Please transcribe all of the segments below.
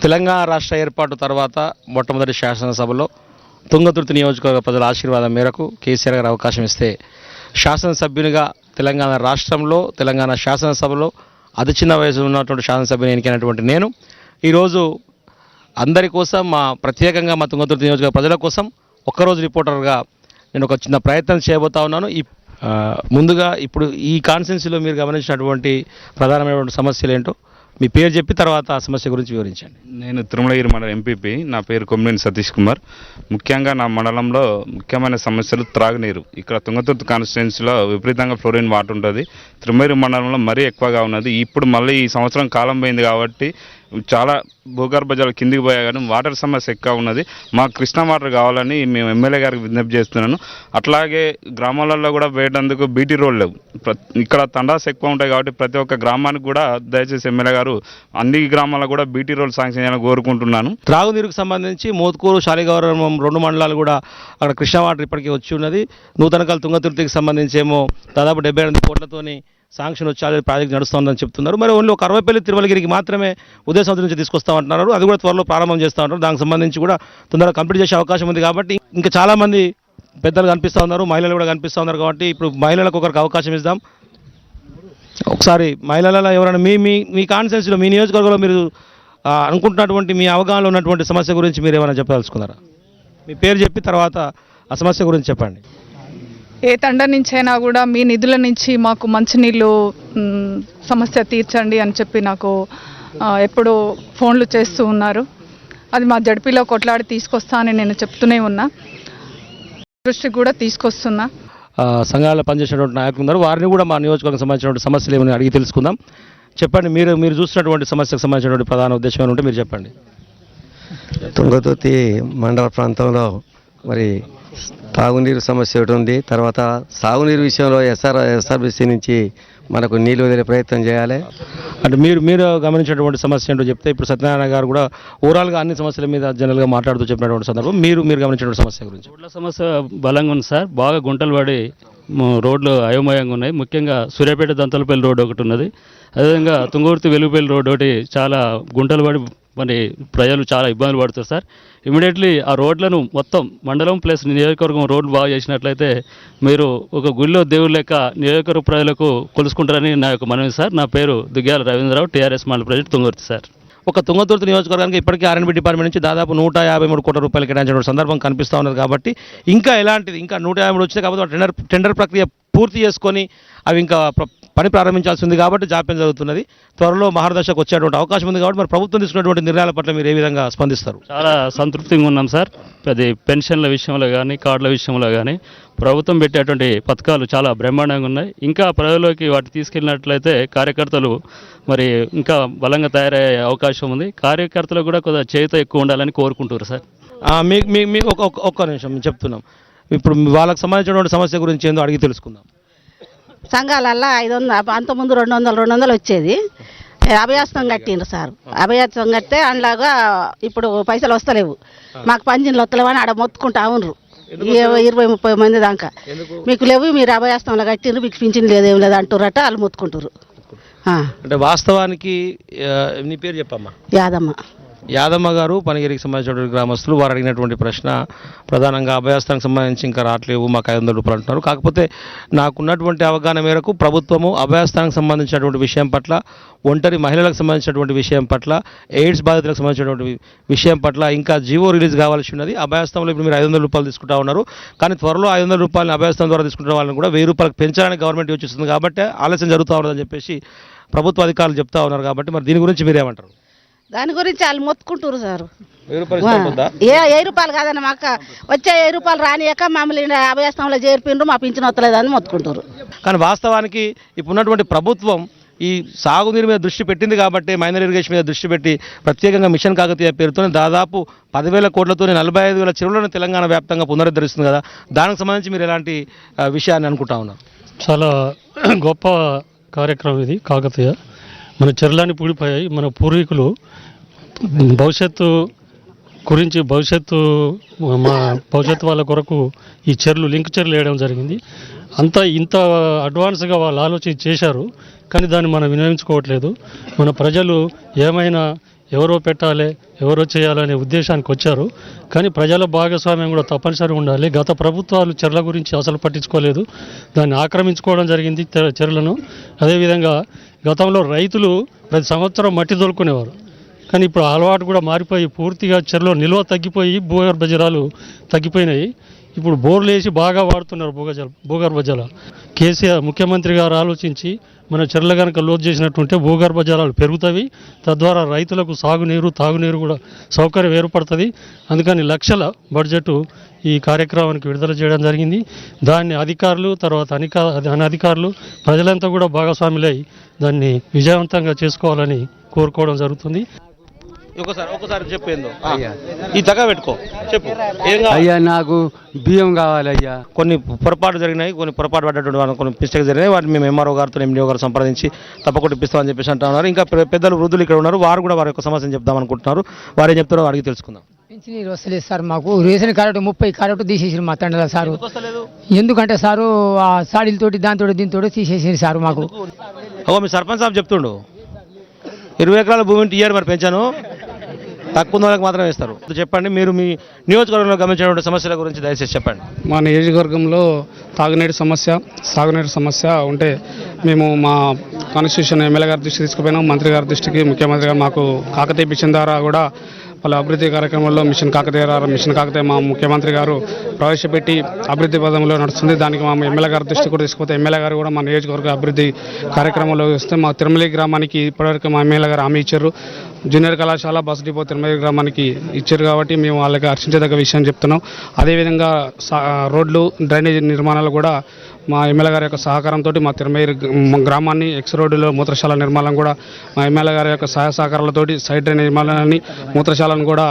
తెలంగాణ రాష్ట్ర ఏర్పాటు తర్వాత మొట్టమొదటి శాసనసభలో తుంగతుర్తి నియోజకవర్గ ప్రజల ఆశీర్వాదం మేరకు కేసీఆర్ గారు అవకాశం ఇస్తే శాసనసభ్యునిగా తెలంగాణ రాష్ట్రంలో తెలంగాణ శాసనసభలో అతి చిన్న వయసు ఉన్నటువంటి శాసనసభ్యుని ఎన్నికైనటువంటి నేను ఈరోజు అందరి కోసం ప్రత్యేకంగా మా తుంగతుర్తి నియోజకవర్గ ప్రజల కోసం ఒక్కరోజు రిపోర్టర్గా నేను ఒక చిన్న ప్రయత్నం చేయబోతా ఉన్నాను. ముందుగా ఇప్పుడు ఈ కాన్స్టిట్యున్సీలో మీరు గమనించినటువంటి ప్రధానమైనటువంటి సమస్యలు ఏంటో మీ పేరు చెప్పి తర్వాత ఆ సమస్య గురించి వివరించండి. నేను తిరుమలగిరి మండలం ఎంపీపీ. నా పేరు కొమ్మినేని సతీష్ కుమార్. ముఖ్యంగా నా మండలంలో ముఖ్యమైన సమస్యలు త్రాగునీరు. ఇక్కడ తుంగతుర్తి కాన్స్టిట్యున్సీలో విపరీతంగా ఫ్లోరిన్ వాటర్ ఉంటుంది. తిరుమలగిరి మండలంలో మరీ ఎక్కువగా ఉన్నది. ఇప్పుడు మళ్ళీ ఈ సంవత్సరం కాలం పోయింది కాబట్టి చాలా భూగర్భ జలాలు కిందికి పోయా కానీ వాటర్ సమస్య ఎక్కువ ఉన్నది. మాకు కృష్ణా వాటర్ కావాలని మేము ఎమ్మెల్యే గారికి విజ్ఞప్తి చేస్తున్నాను. అట్లాగే గ్రామాలలో కూడా వేయడానికి బీటీ రోడ్ లేవు. ఇక్కడ తండాస్ ఎక్కువ ఉంటాయి కాబట్టి ప్రతి ఒక్క గ్రామానికి కూడా దయచేసి ఎమ్మెల్యే గారు అన్ని గ్రామాల్లో కూడా బీటీ రోడ్ శాంక్షన్ చేయాలని కోరుకుంటున్నాను. త్రాగునీరుకు సంబంధించి మోత్కూరు శాలిగౌరవం 2 మండలాలు కూడా అక్కడ కృష్ణా వాటర్ ఇప్పటికీ వచ్చి ఉన్నది. నూతనకల్ తుంగతుర్తికి సంబంధించి ఏమో దాదాపు 78 కోట్లతోని శాంక్షన్ వచ్చి ప్రాజెక్ట్ నడుస్తుందని చెప్తున్నారు. మరి ఓన్లీ ఒక 60 తిరుమలగిరికి మాత్రమే ఉదయ సముద్రం నుంచి తీసుకొస్తామంటున్నారు. అది కూడా త్వరలో ప్రారంభం చేస్తూ ఉంటారు. దానికి సంబంధించి కూడా తొందరగా కంప్లీట్ చేసే అవకాశం ఉంది. కాబట్టి ఇంకా చాలామంది పెద్దలు కనిపిస్తూ ఉన్నారు, మహిళలు కూడా కనిపిస్తూ ఉన్నారు. కాబట్టి ఇప్పుడు మహిళలకు ఒకరికి అవకాశం ఇద్దాం. ఒకసారి మహిళలలో ఎవరైనా మీ కాన్స్టిట్యున్సీలో మీ నియోజకవర్గంలో మీరు అనుకుంటున్నటువంటి మీ అవగాహనలో ఉన్నటువంటి సమస్య గురించి మీరు ఏమైనా చెప్పదలుచుకున్నారా? మీ పేరు చెప్పి తర్వాత ఆ సమస్య గురించి చెప్పండి. ఏ తండ నుంచైనా కూడా మీ నిధుల నుంచి మాకు మంచినీళ్ళు సమస్య తీర్చండి అని చెప్పి నాకు ఎప్పుడు ఫోన్లు చేస్తూ ఉన్నారు. అది మా జడ్పీలో కొట్లాడి తీసుకొస్తా అని నేను చెప్తూనే ఉన్నా, దృష్టికి కూడా తీసుకొస్తున్నా. సంఘాల్లో పనిచేసినటువంటి నాయకులు ఉన్నారు, వారిని కూడా మా నియోజకవర్గం సంబంధించినటువంటి సమస్యలు ఏమైనా అడిగి తెలుసుకుందాం. చెప్పండి, మీరు చూసినటువంటి సమస్యకు సంబంధించినటువంటి ప్రధాన ఉద్దేశం ఏమైనా ఉంటే మీరు చెప్పండి. తుంగతుర్తి మండల ప్రాంతంలో మరి తాగునీరు సమస్య ఒకటి ఉంది. తర్వాత సాగునీరు విషయంలో ఎస్ఆర్బిసి నుంచి మనకు నీళ్ళు వదిలే ప్రయత్నం చేయాలి. అంటే మీరు గమనించినటువంటి సమస్య ఏంటో చెప్తే ఇప్పుడు సత్యనారాయణ గారు కూడా ఓవరాల్గా అన్ని సమస్యల మీద జనరల్గా మాట్లాడుతూ చెప్పినటువంటి సందర్భం మీరు గమనించినటువంటి సమస్య గురించి. రోడ్ల సమస్య బలంగా ఉంది సార్. బాగా గుంటలు పడి రోడ్లు అయోమయంగా ఉన్నాయి. ముఖ్యంగా సూర్యాపేట దంతలపల్లి రోడ్డు ఒకటి ఉన్నది. అదేవిధంగా తుంగతుర్తి వెలుగుపల్లి రోడ్డు ఒకటి చాలా గుంటలు పడి మరి ప్రజలు చాలా ఇబ్బందులు పడుతారు సార్. ఇమీడియట్లీ ఆ రోడ్లను మొత్తం మండలం ప్లస్ నియోజకవర్గం రోడ్లు బాగా చేసినట్లయితే మీరు ఒక గుళ్ళో దేవుళ్ళ లెక్క నియోజకవర్గ ప్రజలకు కొలుసుకుంటారని నా యొక్క మనవి సార్. నా పేరు దుగ్గ్యాల రవీంద్రరావు, టీఆర్ఎస్ మండల ప్రెసిడెంట్ తుంగతుర్తి సార్. ఒక తుంగతుర్తి నియోజకవర్గానికి ఇప్పటికీ R&B డిపార్ట్మెంట్ నుంచి దాదాపు 153 కోట్ల రూపాయలు కేటాయించిన సందర్భం కనిపిస్తూ ఉన్నది. కాబట్టి ఇంకా 153 వచ్చింది. కాబట్టి టెండర్ ప్రక్రియ పూర్తి చేసుకొని అవి ఇంకా పని ప్రారంభించాల్సి ఉంది. కాబట్టి జాప్యం జరుగుతున్నది. త్వరలో మహర్దశకు వచ్చేటువంటి అవకాశం ఉంది. కాబట్టి మరి ప్రభుత్వం తీసుకున్నటువంటి నిర్ణయాల పట్ల మీరు ఏ విధంగా స్పందిస్తారు? చాలా సంతృప్తిగా ఉన్నాం సార్. అది పెన్షన్ల విషయంలో కానీ కార్డుల విషయంలో కానీ ప్రభుత్వం పెట్టేటువంటి పథకాలు చాలా బ్రహ్మాండంగా ఉన్నాయి. ఇంకా ప్రజల్లోకి వాటి తీసుకెళ్ళినట్లయితే కార్యకర్తలు మరి ఇంకా బలంగా తయారయ్యే అవకాశం ఉంది. కార్యకర్తలు కూడా కొద్దిగా చేత ఎక్కువ ఉండాలని కోరుకుంటారు సార్. ఒక్క నిమిషం మేము చెప్తున్నాం. ఇప్పుడు వాళ్ళకి సంబంధించినటువంటి సమస్య గురించి ఏందో అడిగి తెలుసుకుందాం. సంఘాలల్లో 500 అంతకుముందు 200 వచ్చేది. అభయాస్తం కట్టిండ్రు సార్. అభయాస్తం కడితే అందులాగా ఇప్పుడు పైసలు వస్తలేవు. మాకు పంజిన్లు వస్తలేవు అని ఆడ మొత్తుకుంటా ఉన్నారు 20-30 మంది దాకా. మీకు లేవు, మీరు అభయాస్తంలో కట్టిండ్రు, మీకు పింఛన్ లేదు, ఏం లేదు అంటుర్రట. వాళ్ళు మొత్తుకుంటారు. అంటే వాస్తవానికి నీ పేరు చెప్పమ్మా. యాదమ్మ గారు పనిగిరికి సంబంధించినటువంటి గ్రామస్తులు. వారు అడిగినటువంటి ప్రశ్న ప్రధానంగా అభయాస్తానికి సంబంధించి ఇంకా రావట్లేవు, మాకు 500 రూపాయలు అంటున్నారు. కాకపోతే నాకున్నటువంటి అవగాహన మేరకు ప్రభుత్వము అభయాస్తానికి సంబంధించినటువంటి విషయం పట్ల, ఒంటరి మహిళలకు సంబంధించినటువంటి విషయం పట్ల, ఎయిడ్స్ బాధితులకు సంబంధించినటువంటి విషయం పట్ల ఇంకా జీవో రిలీజ్ కావాల్సి ఉన్నది. అభయాస్తంలో ఇప్పుడు మీరు 500 రూపాయలు తీసుకుంటా ఉన్నారు. కానీ త్వరలో 500 రూపాయలు అభయాస్తం ద్వారా తీసుకుంటున్న వాళ్ళని కూడా 1000 రూపాయలకు పెంచాలని గవర్నమెంట్ యోచిస్తుంది. కాబట్టి ఆలస్యం జరుగుతూ ఉన్నదని చెప్పేసి ప్రభుత్వ అధికారులు చెప్తా ఉన్నారు. కాబట్టి మరి దీని గురించి మీరేమంటారు? దాని గురించి వాళ్ళు మొత్తుకుంటారు సార్. 1000 రూపాయలు కాదన్న, మాకు వచ్చే 1000 రూపాయలు రానియక మమ్మల్ని అభయాస్తంలో చేర్పిండ్రు, మా పింఛన్ వస్తలేదని మొత్తుకుంటారు. కానీ వాస్తవానికి ఇప్పుడు ఉన్నటువంటి ప్రభుత్వం ఈ సాగునీరు మీద దృష్టి పెట్టింది. కాబట్టి మైనర్ ఇరిగేషన్ మీద దృష్టి పెట్టి ప్రత్యేకంగా మిషన్ కాకతీయ పేరుతో దాదాపు 10,000 కోట్లతో 45,000 చెరువులను తెలంగాణ వ్యాప్తంగా పునరుద్ధరిస్తుంది కదా. దానికి సంబంధించి మీరు ఎలాంటి విషయాన్ని అనుకుంటా ఉన్నారు? చాలా గొప్ప కార్యక్రమం ఇది. కాకతీయ మన చెరువులన్నీ పూడిపోయాయి. మన పూర్వీకులు భవిష్యత్తు గురించి మా భవిష్యత్తు వాళ్ళ కొరకు ఈ చెరువులు లింక్ చెరువులు వేయడం జరిగింది. ఇంత అడ్వాన్స్గా వాళ్ళు ఆలోచన చేశారు. కానీ దాన్ని మనం వినియోగించుకోవట్లేదు. మన ప్రజలు ఏమైనా ఎవరో పెట్టాలి ఎవరో చేయాలనే ఉద్దేశానికి వచ్చారు. కానీ ప్రజల భాగస్వామ్యం కూడా తప్పనిసరి ఉండాలి. గత ప్రభుత్వాలు చెర్ల గురించి అసలు పట్టించుకోలేదు, దాన్ని ఆక్రమించుకోవడం జరిగింది చెర్లను. అదేవిధంగా గతంలో రైతులు ప్రతి సంవత్సరం మట్టి దొరుకునేవారు, కానీ ఇప్పుడు అలవాటు కూడా మారిపోయి పూర్తిగా చెరువులో నిల్వ తగ్గిపోయి భూగర్భ జలాలు తగ్గిపోయినాయి. ఇప్పుడు బోర్లు వేసి బాగా వాడుతున్నారు భూగర్భ జలాలు. కేసీఆర్ ముఖ్యమంత్రి గారు ఆలోచించి మన చెర్ల కనుక లోతు చేసినట్టుంటే భూగర్భ జలాలు పెరుగుతాయి, తద్వారా రైతులకు సాగునీరు తాగునీరు కూడా సౌకర్యం ఏర్పడుతుంది. అందుకని లక్షల బడ్జెట్ ఈ కార్యక్రమానికి విడుదల చేయడం జరిగింది. దాన్ని అధికారులు తర్వాత అనధికారులు ప్రజలంతా కూడా భాగస్వాములై దాన్ని విజయవంతంగా చేసుకోవాలని కోరుకోవడం జరుగుతుంది. ఒకసారి చెప్పేందో ఈ తగ్గ పెట్టుకో చెప్పు. ఏం కావాలి? అయ్యా నాకు బియ్యం కావాలి అయ్యా. కొన్ని పొరపాటు జరిగినాయి, కొన్ని పొరపాటు పడ్డటువంటి కొన్ని మిస్టేక్స్ జరిగినాయి. వాటిని మేము ఎంఆర్ఓ గారితో ఎండిఓ గారు సంప్రదించి తప్పకుండా ఇప్పిస్తామని చెప్పేసి అంటా ఉన్నారు. ఇంకా పెద్దలు వృద్ధులు ఇక్కడ ఉన్నారు, వారు కూడా వారి యొక్క సమస్యను చెప్దాం అనుకుంటున్నారు. వారు ఏం చెప్తారో అడిగి తెలుసుకుందాం. పింఛనీరు వస్తలేదు సార్, మాకు రేషన్ కార్డు 30 కార్డు తీసేసారు మా తండ్రి సారు. ఎందుకంటే సారు ఆ సాడీలతోటి దాంతో దీంతో తీసేసారు సారు మాకు. మీ సర్పంచ్ సాబ్ చెప్తుండు 20 ఎకరాల భూమిని టీఆర్ మరి పెంచాను, తక్కువ వాళ్ళకి మాత్రమే ఇస్తారు. చెప్పండి, మీరు మీ నియోజకవర్గంలో గమనించినటువంటి సమస్యల గురించి దయచేసి చెప్పండి. మా నియోజకవర్గంలో తాగునీటి సమస్య, సాగునీటి సమస్య ఉంటే మేము మా కాన్స్టిట్యూషన్ ఎమ్మెల్యే గారి దృష్టికి తీసుకుపోయినాం, మంత్రి గారి దృష్టికి. ముఖ్యమంత్రి గారు మాకు కాకతీయ మిషన్ ద్వారా కూడా వాళ్ళ అభివృద్ధి కార్యక్రమంలో మిషన్ కాకతీయ మా ముఖ్యమంత్రి గారు ప్రవేశపెట్టి అభివృద్ధి పదంలో నడుస్తుంది. దానికి మా ఎమ్మెల్యే గారి దృష్టి కూడా తీసుకుపోతే ఎమ్మెల్యే గారు కూడా మా నియోజకవర్గ అభివృద్ధి కార్యక్రమంలో వస్తే మా తిరుమల గ్రామానికి ఇప్పటివరకు మా ఎమ్మెల్యే గారు హామీ ఇచ్చారు. జూనియర్ కళాశాల బస్ డిపో తిరుమల గ్రామానికి ఇచ్చారు కాబట్టి మేము వాళ్ళకి హర్షించదగ్గ విషయం చెప్తున్నాం. అదేవిధంగా రోడ్లు డ్రైనేజ్ నిర్మాణాలు కూడా మా ఎమ్మెల్యే గారి యొక్క సహకారంతో మా తిరుమల గ్రామాన్ని ఎక్స్ రోడ్డులో మూత్రశాల నిర్మాణం కూడా మా ఎమ్మెల్యే గారి యొక్క సహాయ సహకారాలతోటి సైడ్ డ్రైనేజ్ నిర్మాణాన్ని మూత్రశాలను కూడా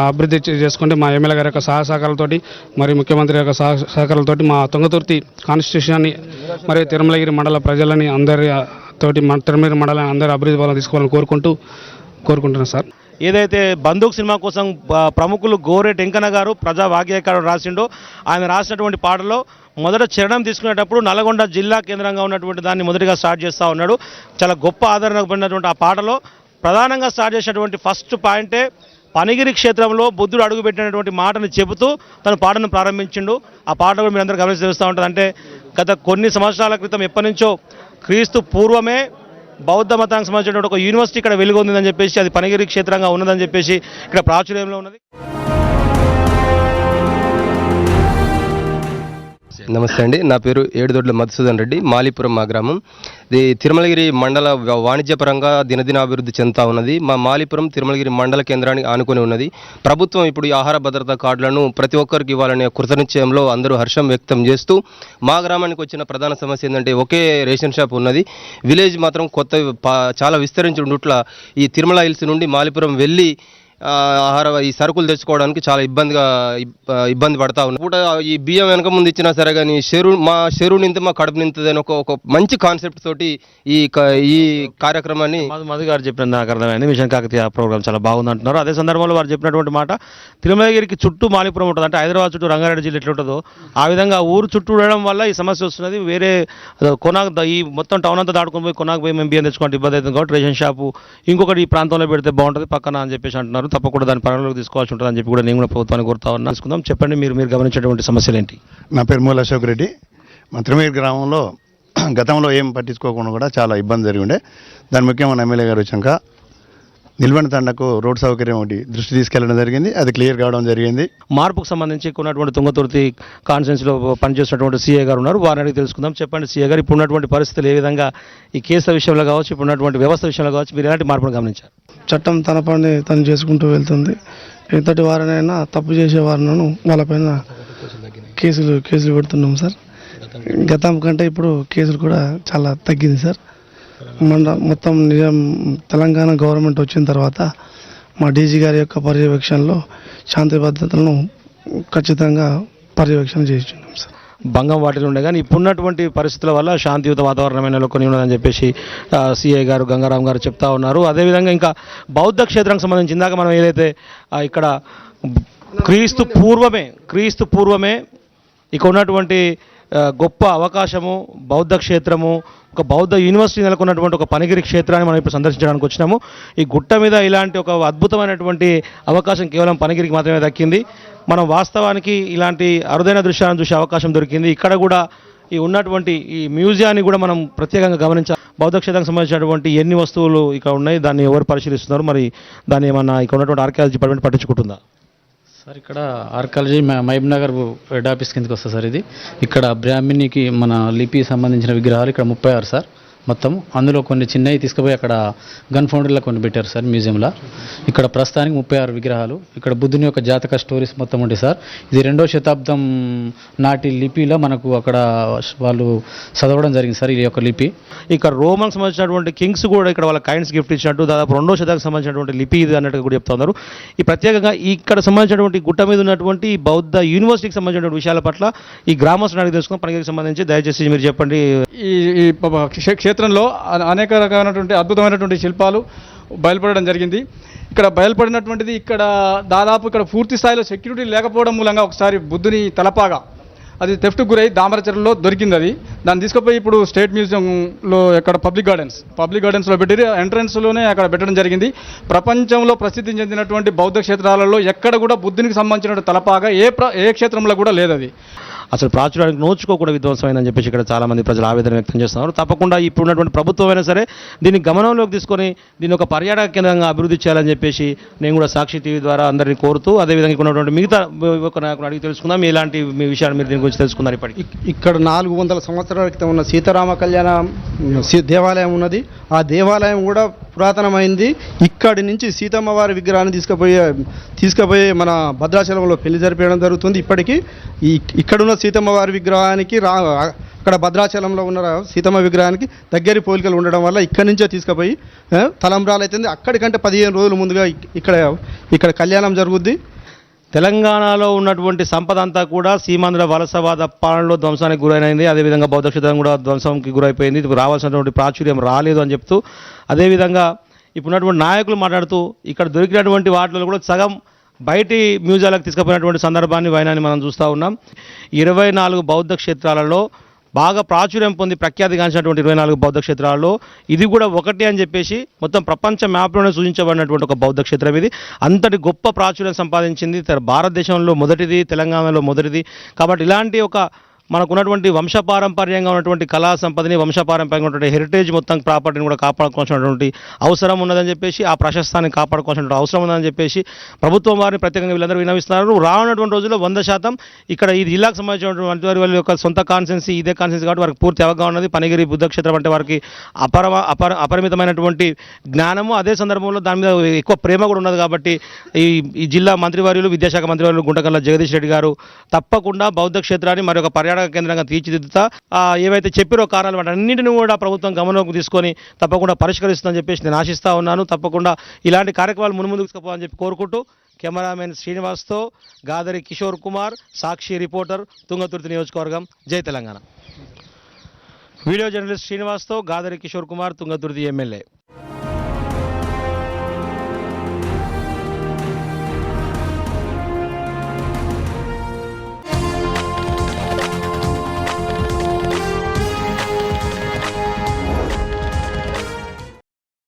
అభివృద్ధి చేసుకుంటే మా ఎమ్మెల్యే గారి యొక్క సహాయ సహకారాలతోటి మరి ముఖ్యమంత్రి యొక్క సహకారాలతోటి మా తుంగతుర్తి కాన్స్టిట్యూషన్ని మరియు తిరుమలగిరి మండల ప్రజలని అందరి తోటి తిరుమల మండలాన్ని అందరి అభివృద్ధి పనులు తీసుకోవాలని కోరుకుంటున్నాను సార్. ఏదైతే బందూక్ సినిమా కోసం ప్రముఖులు గోరె టెంకన్న గారు ప్రజా వాగ్యాకారం రాసిండో, ఆయన రాసినటువంటి పాటలో మొదట చరణం తీసుకునేటప్పుడు నల్గొండ జిల్లా కేంద్రంగా ఉన్నటువంటి దాన్ని మొదటిగా స్టార్ట్ చేస్తూ ఉన్నాడు. చాలా గొప్ప ఆదరణ పొందినటువంటి ఆ పాటలో ప్రధానంగా స్టార్ట్ చేసినటువంటి ఫస్ట్ పాయింటే పనిగిరి క్షేత్రంలో బుద్ధుడు అడుగుపెట్టినటువంటి మాటను చెబుతూ తన పాటను ప్రారంభించిండు. ఆ పాట కూడా మీరు అందరూ గమనించి తెలుస్తూ ఉంటుంది. అంటే గత కొన్ని సంవత్సరాల క్రితం ఎప్పటి నుంచో క్రీస్తు పూర్వమే బౌద్ధ మతానికి సంబంధించినటువంటి ఒక యూనివర్సిటీ ఇక్కడ వెలుగొందని చెప్పేసి, అది పనిగిరి క్షేత్రంగా ఉన్నదని చెప్పేసి ఇక్కడ ప్రాచుర్యంలో ఉన్నది. నమస్తే అండి, నా పేరు ఏడుదొడ్ల మధుసూదన్ రెడ్డి, మాలిపురం మా గ్రామం. ఇది తిరుమలగిరి మండల వాణిజ్యపరంగా దినదినాభివృద్ధి చెందుతా ఉన్నది. మా మాలిపురం తిరుమలగిరి మండల కేంద్రానికి ఆనుకొని ఉన్నది. ప్రభుత్వం ఇప్పుడు ఈ ఆహార భద్రతా కార్డులను ప్రతి ఒక్కరికి ఇవ్వాలనే కృతనిశ్చయంలో అందరూ హర్షం వ్యక్తం చేస్తూ, మా గ్రామానికి వచ్చిన ప్రధాన సమస్య ఏంటంటే ఒకే రేషన్ షాప్ ఉన్నది. విలేజ్ మాత్రం చాలా విస్తరించి ఉండుట్ల ఈ తిరుమల హిల్స్ నుండి మాలిపురం వెళ్ళి ఈ సరుకులు తెచ్చుకోవడానికి చాలా ఇబ్బంది పడతా ఉన్నాం. కూడా ఈ బియ్యం వెనక ముందు ఇచ్చినా సరే కానీ మా చెరువు నింత మా కడుపు నింతది అని ఒక మంచి కాన్సెప్ట్ తోటి ఈ కార్యక్రమాన్ని మధు గారు చెప్పిన నాకు అర్థమైంది. మిషన్ కాకతీయ ప్రోగ్రామ్ చాలా బాగుంది అంటున్నారు. అదే సందర్భంలో వారు చెప్పినటువంటి మాట, తిరుమలగిరికి చుట్టూ మాలిపురం ఉంటుంది. అంటే హైదరాబాద్ చుట్టూ రంగారెడ్డి జిల్లా ఎట్లా ఉంటుందో ఆ విధంగా ఊరు చుట్టూ ఉండడం వల్ల ఈ సమస్య వస్తున్నది. వేరే ఈ మొత్తం టౌన్ అంతా దాటుకొని పోయి కొనాకు పోయి మేము బియ్యం తెచ్చుకుంటే ఇబ్బంది అవుతుంది కాబట్టి రేషన్ షాపు ఇంకొకటి ఈ ప్రాంతంలో పెడితే బాగుంటుంది పక్కన అని చెప్పేసి అంటున్నారు. తప్పకుండా దాని పరిగణలోకి తీసుకోవాల్సి ఉంటుంది అని చెప్పి కూడా నేను కూడా ప్రభుత్వాన్ని కోరుతా ఉన్నా. తీసుకుందాం. చెప్పండి, మీరు గమనించేటువంటి సమస్యలు ఏంటి? నా పేరు మూల అశోక్ రెడ్డి. మా తిరుమల గ్రామంలో గతంలో ఏం పట్టించుకోకుండా కూడా చాలా ఇబ్బంది జరిగి ఉండే. దాని ముఖ్యమైన ఎమ్మెల్యే గారు వచ్చాక నిల్వన తండకు రోడ్ సౌకర్యం ఒకటి దృష్టి తీసుకెళ్లడం జరిగింది. అది క్లియర్ కావడం జరిగింది. మార్పుకు సంబంధించి ఉన్నటువంటి తుంగతుర్తి కాన్స్టిట్యున్సీలో పనిచేస్తున్నటువంటి సీఏ గారు ఉన్నారు, వారిని అడిగి తెలుసుకుందాం. చెప్పండి సీఏ గారు, ఇప్పుడు ఉన్నటువంటి పరిస్థితులు ఏ విధంగా ఈ కేసుల విషయంలో కావచ్చు, ఇప్పుడు ఉన్నటువంటి వ్యవస్థ విషయంలో కావచ్చు, మీరు ఎలాంటి మార్పును గమనించారు? చట్టం తన పని తను చేసుకుంటూ వెళ్తుంది. ఎంతటి వారినైనా తప్పు చేసే వారినను వాళ్ళపైన కేసులు పెడుతున్నాం సార్. గతం కంటే ఇప్పుడు కేసులు కూడా చాలా తగ్గింది సార్. మొత్తం తెలంగాణ గవర్నమెంట్ వచ్చిన తర్వాత మా డీజీ గారి యొక్క పర్యవేక్షణలో శాంతి భద్రతలను ఖచ్చితంగా పర్యవేక్షణ చేస్తున్నాం సార్. భంగం వాటిలో ఉండే కానీ ఇప్పుడున్నటువంటి పరిస్థితుల వల్ల శాంతియుత వాతావరణమైన నెలకొని ఉన్నదని చెప్పేసి సిఐ గారు గంగారాం గారు చెప్తా ఉన్నారు. అదేవిధంగా ఇంకా బౌద్ధ క్షేత్రానికి సంబంధించి ఇందాక మనం ఏదైతే ఇక్కడ క్రీస్తు పూర్వమే ఇక ఉన్నటువంటి గొప్ప అవకాశము, బౌద్ధ క్షేత్రము, ఒక బౌద్ధ యూనివర్సిటీ నెలకొన్నటువంటి ఒక పనిగిరి క్షేత్రాన్ని మనం ఇప్పుడు సందర్శించడానికి వచ్చినాము. ఈ గుట్ట మీద ఇలాంటి ఒక అద్భుతమైనటువంటి అవకాశం కేవలం పనిగిరికి మాత్రమే దక్కింది. మనం వాస్తవానికి ఇలాంటి అరుదైన దృశ్యాలను చూసే అవకాశం దొరికింది. ఇక్కడ కూడా ఈ ఉన్నటువంటి ఈ మ్యూజియాన్ని కూడా మనం ప్రత్యేకంగా గమనించాలి. బౌద్ధ క్షేత్రానికి సంబంధించినటువంటి ఎన్ని వస్తువులు ఇక్కడ ఉన్నాయి, దాన్ని ఎవరు పరిశీలిస్తున్నారు, మరి దాన్ని ఏమన్నా ఇక్కడ ఉన్నటువంటి ఆర్కియాలజీ డిపార్ట్మెంట్ పట్టించుకుంటుందా? సార్ ఇక్కడ archaeology Mahabubnagar head office కిందకి వస్తుంది సార్. ఇది ఇక్కడ బ్రాహ్మణికి మన లిపి సంబంధించిన విగ్రహాలు ఇక్కడ 36 సార్ మొత్తం. అందులో కొన్ని చిన్నవి తీసుకుపోయి అక్కడ గన్ ఫౌండరీలో కొన్ని పెట్టారు సార్ మ్యూజియంలో. ఇక్కడ ప్రస్తుతానికి 36 విగ్రహాలు. ఇక్కడ బుద్ధుని యొక్క జాతక స్టోరీస్ మొత్తం ఉంటాయి సార్. ఇది 2వ శతాబ్దం నాటి లిపిలో మనకు అక్కడ వాళ్ళు చదవడం జరిగింది సార్ ఈ యొక్క లిపి. ఇక్కడ రోమన్కి సంబంధించినటువంటి కింగ్స్ కూడా ఇక్కడ వాళ్ళ కైండ్స్ గిఫ్ట్ ఇచ్చినట్టు దాదాపు 2వ శతాబ్దానికి సంబంధించినటువంటి లిపి ఇది అన్నట్టు కూడా చెప్తున్నారు. ఈ ప్రత్యేకంగా ఇక్కడ సంబంధించినటువంటి గుట్ట మీద ఉన్నటువంటి బౌద్ధ యూనివర్సిటీకి సంబంధించినటువంటి విషయాల పట్ల ఈ గ్రామస్తులను అడిగి తెలుసుకున్న పనిగిరికి సంబంధించి దయచేసి మీరు చెప్పండి. ఈ క్షేత్రంలో అనేక రకమైనటువంటి అద్భుతమైనటువంటి శిల్పాలు బయలుపడడం జరిగింది. ఇక్కడ బయలుపడినటువంటిది ఇక్కడ దాదాపు ఇక్కడ పూర్తి స్థాయిలో సెక్యూరిటీ లేకపోవడం మూలంగా ఒకసారి బుద్ధుని తలపాగా అది థెఫ్ట్కు గురై దామరచర్లలో దొరికింది. అది దాన్ని తీసుకుపోయి ఇప్పుడు స్టేట్ మ్యూజియంలో ఎక్కడ పబ్లిక్ గార్డెన్స్లో పెట్టి ఎంట్రన్స్లోనే అక్కడ పెట్టడం జరిగింది. ప్రపంచంలో ప్రసిద్ధి చెందినటువంటి బౌద్ధ క్షేత్రాలలో ఎక్కడ కూడా బుద్ధునికి సంబంధించిన తలపాగా ఏ క్షేత్రంలో కూడా లేదు. అది అసలు ప్రాచుర్యానికి నోచుకోకుండా విధ్వంసమైందని చెప్పేసి ఇక్కడ చాలామంది ప్రజలు ఆవేదన వ్యక్తం చేస్తున్నారు. తప్పకుండా ఇప్పుడు ఉన్నటువంటి ప్రభుత్వం అయినా సరే దీన్ని గమనంలోకి తీసుకొని దీన్ని ఒక పర్యాటక కేంద్రంగా అభివృద్ధి చేయాలని చెప్పేసి నేను కూడా సాక్షి టీవీ ద్వారా అందరినీ కోరుతూ, అదేవిధంగా ఇక్కడ ఉన్నటువంటి మిగతా ఒక నాయకుని అడిగి తెలుసుకుందాం. ఇలాంటి మీ విషయాలు మీరు దీని గురించి తెలుసుకున్నారు. ఇప్పటికి ఇక్కడ 400 సంవత్సరాల క్రితం ఉన్న సీతారామ కళ్యాణ దేవాలయం ఉన్నది. ఆ దేవాలయం కూడా పురాతనమైంది. ఇక్కడి నుంచి సీతమ్మ వారి విగ్రహాన్ని తీసుకుపోయి మన భద్రాచలంలో పెళ్లి జరిపేయడం జరుగుతుంది. ఇప్పటికీ ఇక్కడున్న సీతమ్మ వారి విగ్రహానికి అక్కడ భద్రాచలంలో ఉన్న సీతమ్మ విగ్రహానికి దగ్గరి పోలికలు ఉండడం వల్ల ఇక్కడి నుంచే తీసుకుపోయి తలంబ్రాలు అవుతుంది. అక్కడికంటే 15 రోజుల ముందుగా ఇక్కడ కళ్యాణం జరుగుద్ది. తెలంగాణలో ఉన్నటువంటి సంపద అంతా కూడా సీమాంధ్ర వలసవాద పాలనలో ధ్వంసానికి గురైనది. అదేవిధంగా బౌద్ధ క్షేత్రం కూడా ధ్వంసంకి గురైపోయింది. రావాల్సినటువంటి ప్రాచుర్యం రాలేదు అని చెప్తూ, అదేవిధంగా ఇప్పుడున్నటువంటి నాయకులు మాట్లాడుతూ ఇక్కడ దొరికినటువంటి వాటిలో కూడా సగం బయటి మ్యూజియాలకు తీసుకుపోయినటువంటి సందర్భాన్ని వైనాన్ని మనం చూస్తూ ఉన్నాం. 24 బౌద్ధ క్షేత్రాలలో బాగా ప్రాచుర్యం పొంది ప్రఖ్యాతిగాంచినటువంటి 24 బౌద్ధ క్షేత్రాల్లో ఇది కూడా ఒకటి అని చెప్పేసి మొత్తం ప్రపంచ మ్యాప్లోనే సూచించబడినటువంటి ఒక బౌద్ధ క్షేత్రం ఇది. అంతటి గొప్ప ప్రాచుర్యం సంపాదించింది. భారతదేశంలో మొదటిది, తెలంగాణలో మొదటిది. కాబట్టి ఇలాంటి ఒక మనకున్నటువంటి వంశపారంపర్యంగా ఉన్నటువంటి కళా సంపదని, వంశపారంపర్యంగా ఉన్నటువంటి హెరిటేజ్ మొత్తం ప్రాపర్టీని కూడా కాపాడుకోవాల్సినటువంటి అవసరం ఉన్నదని చెప్పేసి, ఆ ప్రశస్తాన్ని కాపాడుకోవాల్సినటువంటి అవసరం ఉందని చెప్పేసి ప్రభుత్వం వారిని ప్రత్యేకంగా వీళ్ళందరూ విన్నవిస్తున్నారు. రానున్నటువంటి రోజుల్లో 100% ఇక్కడ ఈ జిల్లాకు సంబంధించినటువంటి వారి యొక్క సొంత కాన్సెన్సీ ఇదే కాన్సెన్సీ కాబట్టి వారికి పూర్తి అవగాహన ఉన్నది. పనిగిరి బుద్ధ క్షేత్రం అంటే వారికి అపరిమితమైనటువంటి జ్ఞానము, అదే సందర్భంలో దాని మీద ఎక్కువ ప్రేమ కూడా ఉన్నది. కాబట్టి ఈ జిల్లా మంత్రివర్యులు, విద్యాశాఖ మంత్రివర్యులు గుంటకల్ల జగదీష్ రెడ్డి గారు తప్పకుండా బౌద్ధ క్షేత్రాన్ని మరి ఒక పర్యాటక కేంద్రంగా తీర్చిదిద్దుతా ఏవైతే చెప్పిరో కారణాలు వాటి అన్నింటినీ కూడా ప్రభుత్వం గమనంలోకి తీసుకొని తప్పకుండా పరిష్కరిస్తుందని చెప్పేసి నేను ఆశిస్తా ఉన్నాను. తప్పకుండా ఇలాంటి కార్యక్రమాలు మున్ముందుకు తీసుకుపోవాలని చెప్పి కోరుకుంటూ కెమెరామెన్ శ్రీనివాస్తో గాదరి కిషోర్ కుమార్, సాక్షి రిపోర్టర్, తుంగతుర్తి నియోజకవర్గం. జై తెలంగాణ. వీడియో జర్నలిస్ట్ శ్రీనివాస్తో గాదరి కిషోర్ కుమార్, తుంగతుర్తి ఎమ్మెల్యే.